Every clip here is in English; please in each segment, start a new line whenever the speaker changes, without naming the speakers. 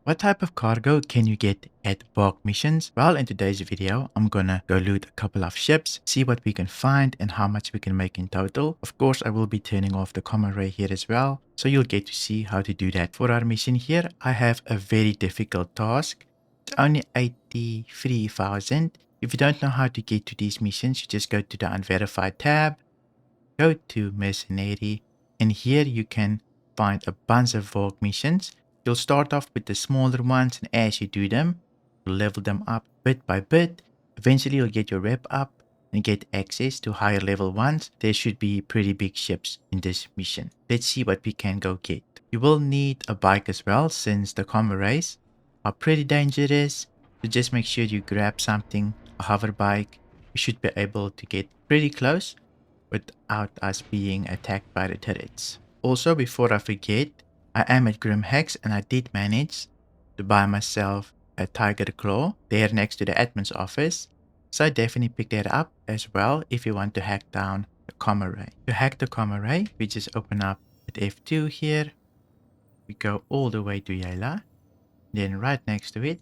What type of cargo can you get at bulk missions? Well, in today's video, I'm gonna go loot a couple of ships, see what we can find and how much we can make in total. Of course, I will be turning off the comm array here as well, so you'll get to see how to do that. For our mission here, I have a very difficult task. It's only 83,000. If you don't know how to get to these missions, you just go to the Unverified tab, go to Mercenary, and here you can find a bunch of bulk missions. You'll start off with the smaller ones, and as you do them, you'll level them up bit by bit. Eventually, you'll get your rep up and get access to higher level ones. There should be pretty big ships in this mission. Let's see what we can go get. You will need a bike as well, since the comm arrays are pretty dangerous. So just make sure you grab something, a hover bike. You should be able to get pretty close without us being attacked by the turrets. Also, before I forget, I am at Grimhex and I did manage to buy myself a Tiger Claw there next to the admin's office. So I definitely pick that up as well if you want to hack down the comm array. To hack the comm array, we just open up with F2 here. We go all the way to Yayla. Then right next to it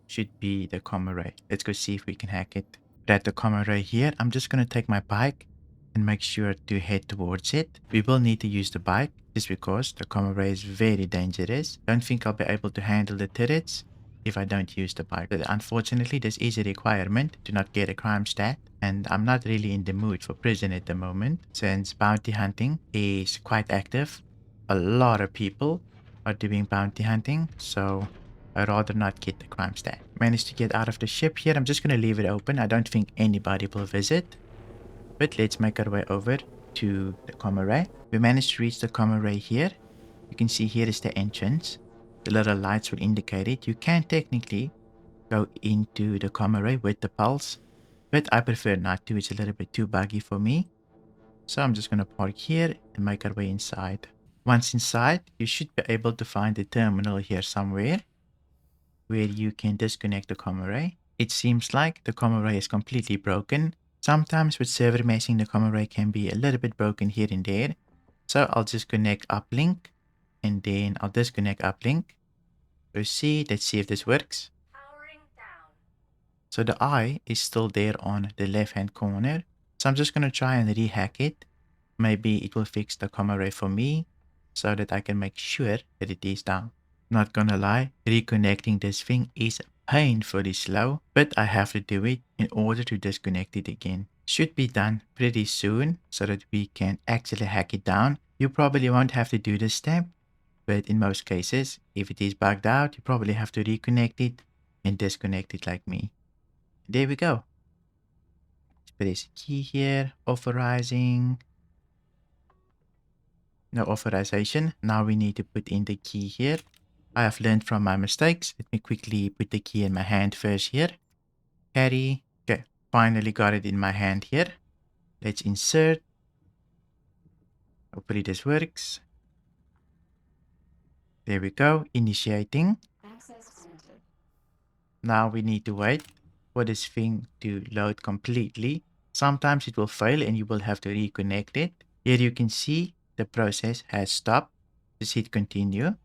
should be the comm array. Let's go see if we can hack it. At the comm array here, I'm just going to take my bike and make sure to head towards it. We will need to use the bike just because the comm array is very dangerous. Don't think I'll be able to handle the turrets if I don't use the bike. But unfortunately, this is a requirement to not get a crime stat, and I'm not really in the mood for prison at the moment since bounty hunting is quite active. A lot of people are doing bounty hunting, so I'd rather not get the crime stat. Managed to get out of the ship here. I'm just going to leave it open. I don't think anybody will visit. But let's make our way over to the comm array. We managed to reach the comm array here. You can see here is the entrance. The little lights will indicate it. You can technically go into the comm array with the pulse, but I prefer not to. It's a little bit too buggy for me. So I'm just going to park here and make our way inside. Once inside, you should be able to find the terminal here somewhere where you can disconnect the comm array. It seems like the comm array is completely broken. Sometimes with server meshing, the comm array can be a little bit broken here and there. So I'll just connect uplink and then I'll disconnect uplink. Proceed. Let's see if this works. Powering down. So the eye is still there on the left hand corner. So I'm just going to try and rehack it. Maybe it will fix the comm array for me so that I can make sure that it is down. Not gonna lie, reconnecting this thing is painfully slow, but I have to do it in order to disconnect it again. Should be done pretty soon so that we can actually hack it down. You probably won't have to do this step, but in most cases, if it is bugged out, you probably have to reconnect it and disconnect it like me. There we go. Press key here, authorizing. No authorization. Now we need to put in the key here. I have learned from my mistakes. Let me quickly put the key in my hand first here. Carry. Okay, finally got it in my hand here. Let's insert. Hopefully this works. There we go, initiating. Now we need to wait for this thing to load completely. Sometimes it will fail and you will have to reconnect it. Here you can see the process has stopped. Just hit continue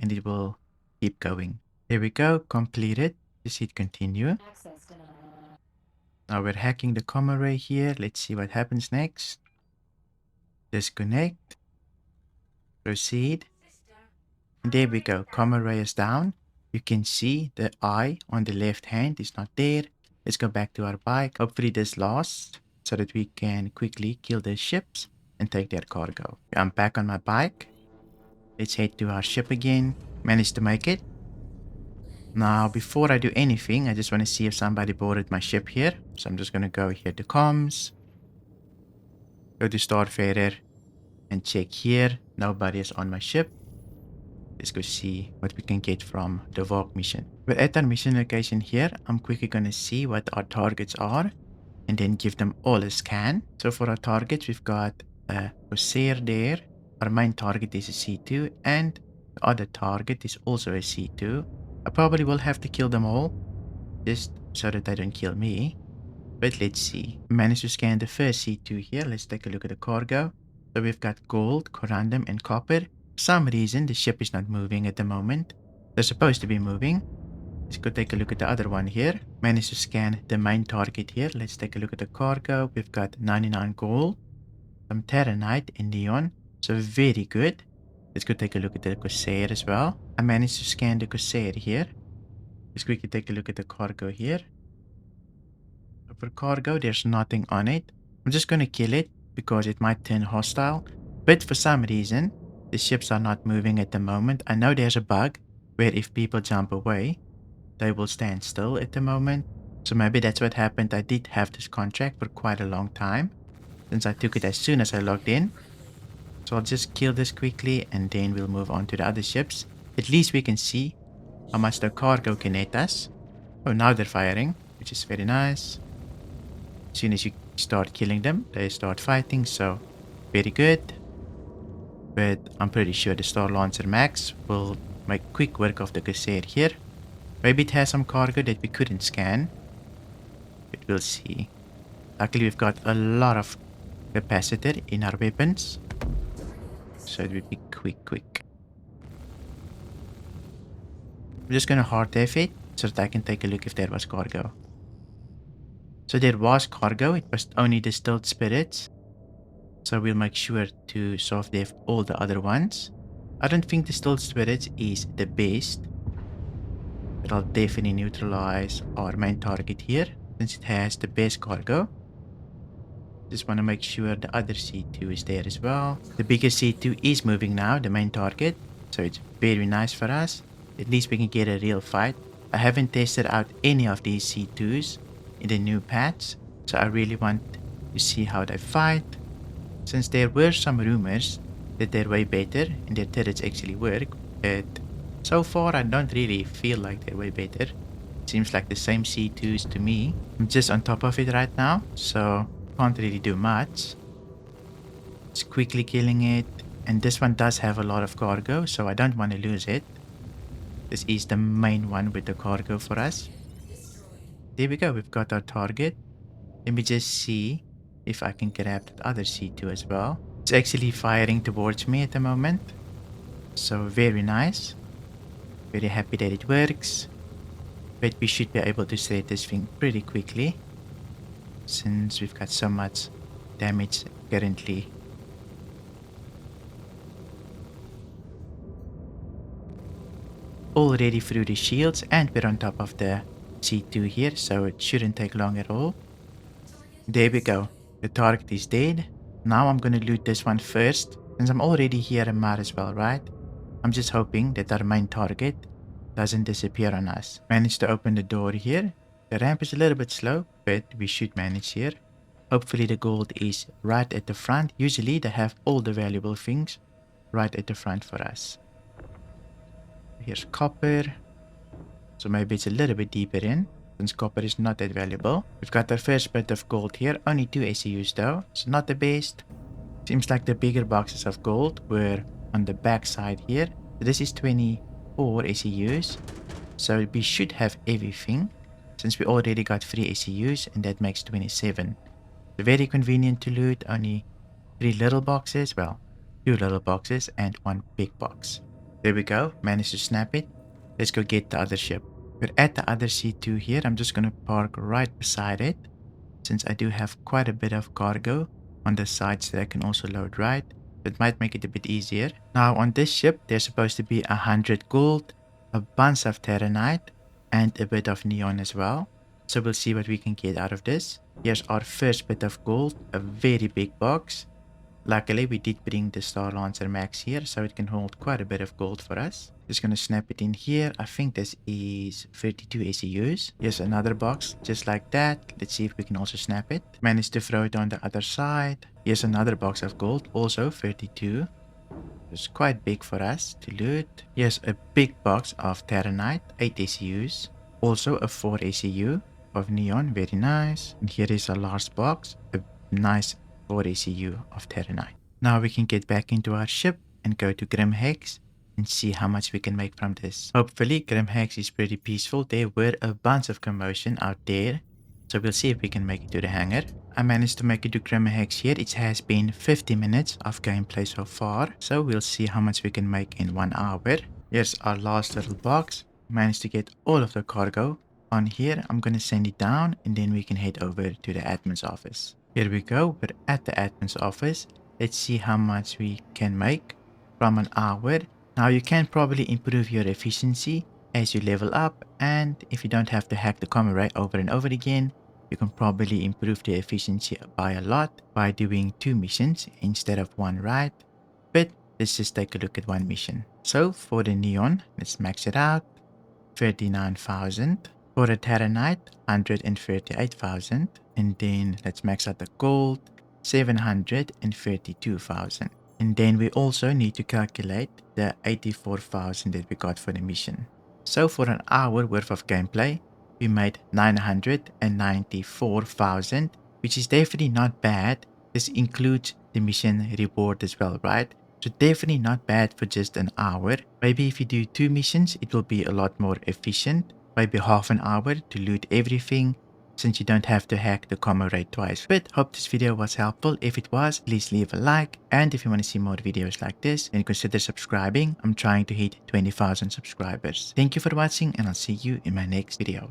and it will keep going. There we go, completed. Just hit continue. Now we're hacking the comm array here. Let's see what happens next. Disconnect. Proceed. And there we go, comm array is down. You can see the eye on the left hand is not there. Let's go back to our bike. Hopefully this lasts so that we can quickly kill the ships and take their cargo. I'm back on my bike. Let's head to our ship again. Managed to make it. Now, before I do anything, I just want to see if somebody boarded my ship here. So I'm just going to go here to comms. Go to Starfarer and check here. Nobody is on my ship. Let's go see what we can get from the Vaughn mission. We're at our mission location here. I'm quickly going to see what our targets are and then give them all a scan. So for our targets, we've got a Corsair there. Our main target is a C2 and the other target is also a C2. I probably will have to kill them all just so that they don't kill me. But let's see. We managed to scan the first C2 here. Let's take a look at the cargo. So we've got gold, corundum and copper. For some reason, the ship is not moving at the moment. They're supposed to be moving. Let's go take a look at the other one here. Managed to scan the main target here. Let's take a look at the cargo. We've got 99 gold, some Terranite and Neon. So very good. Let's go take a look at the Corsair as well. I managed to scan the Corsair here. Let's quickly take a look at the cargo here. For cargo, there's nothing on it. I'm just going to kill it because it might turn hostile. But for some reason, the ships are not moving at the moment. I know there's a bug where if people jump away, they will stand still at the moment. So maybe that's what happened. I did have this contract for quite a long time, since I took it as soon as I logged in. So I'll just kill this quickly and then we'll move on to the other ships. At least we can see how much the cargo can hit us. Oh, now they're firing, which is very nice. As soon as you start killing them, they start fighting, so very good. But I'm pretty sure the Star Lancer Max will make quick work of the Corsair here. Maybe it has some cargo that we couldn't scan, but we'll see. Luckily we've got a lot of capacitor in our weapons, so it will be quick. I'm just gonna hard F it so that I can take a look if there was cargo. So there was cargo, it was only distilled spirits. So we'll make sure to soft def all the other ones. I don't think distilled spirits is the best, but I'll definitely neutralize our main target here since it has the best cargo. Just want to make sure the other C2 is there as well. The bigger C2 is moving now, the main target, so it's very nice for us. At least we can get a real fight. I haven't tested out any of these C2s in the new patch, so I really want to see how they fight. Since there were some rumors that they're way better and their turrets actually work, but so far I don't really feel like they're way better. Seems like the same C2s to me. I'm just on top of it right now, so can't really do much. Just quickly killing it, and this one does have a lot of cargo, so I don't want to lose it. This is the main one with the cargo for us. There we go, we've got our target. Let me just see if I can grab that other C2 as well. It's actually firing towards me at the moment, so very nice. Very happy that it works, but we should be able to shred this thing pretty quickly since we've got so much damage currently. Already through the shields, and we're on top of the C2 here, so it shouldn't take long at all. There we go, the target is dead. Now I'm gonna loot this one first, since I'm already here, I might as well, right? I'm just hoping that our main target doesn't disappear on us. Managed to open the door here. The ramp is a little bit slow, but we should manage here. Hopefully the gold is right at the front. Usually they have all the valuable things right at the front for us. Here's copper, so maybe it's a little bit deeper in, since copper is not that valuable. We've got our first bit of gold here, only 2 SCUs though, so not the best. Seems like the bigger boxes of gold were on the back side here. So this is 24 SCUs, so we should have everything, since we already got 3 SCUs, and that makes 27. So very convenient to loot, only 3 little boxes, well, 2 little boxes and 1 big box. There we go, managed to snap it. Let's go get the other ship. We're at the other C2 here. I'm just gonna park right beside it, since I do have quite a bit of cargo on the sides that I can also load right. It might make it a bit easier. Now on this ship, there's supposed to be 100 gold, a bunch of Terranite, and a bit of neon as well. So we'll see what we can get out of this. Here's our first bit of gold, a very big box. Luckily, we did bring the Star Lancer Max here, so it can hold quite a bit of gold for us. Just gonna snap it in here. I think this is 32 SCUs. Here's another box, just like that. Let's see if we can also snap it. Managed to throw it on the other side. Here's another box of gold, also 32. It's quite big for us to loot. Here's a big box of Terranite, 8 SCUs. Also a 4 SCU of neon, very nice. And here is our last box, a nice 4 SCU of Terranite. Now we can get back into our ship and go to Grim Hex and see how much we can make from this. Hopefully Grim Hex is pretty peaceful. There were a bunch of commotion out there, so we'll see if we can make it to the hangar. I managed to make it to Grim Hex here. It has been 50 minutes of gameplay so far, so we'll see how much we can make in 1 hour. Here's our last little box. Managed to get all of the cargo on here. I'm going to send it down and then we can head over to the admin's office. Here we go. We're at the admin's office. Let's see how much we can make from an hour. Now you can probably improve your efficiency as you level up, and if you don't have to hack the comm array over and over again, you can probably improve the efficiency by a lot by doing 2 missions instead of 1, right? But let's just take a look at 1 mission. So for the neon, let's max it out, 39,000. For the Terranite, 138,000. And then let's max out the gold, 732,000. And then we also need to calculate the 84,000 that we got for the mission. So for an hour worth of gameplay, we made 994,000, which is definitely not bad. This includes the mission reward as well, right? So definitely not bad for just an hour. Maybe if you do 2 missions, it will be a lot more efficient. Maybe half an hour to loot everything, since you don't have to hack the comm array twice. But hope this video was helpful. If it was, please leave a like. And if you want to see more videos like this, then consider subscribing. I'm trying to hit 20,000 subscribers. Thank you for watching, and I'll see you in my next video.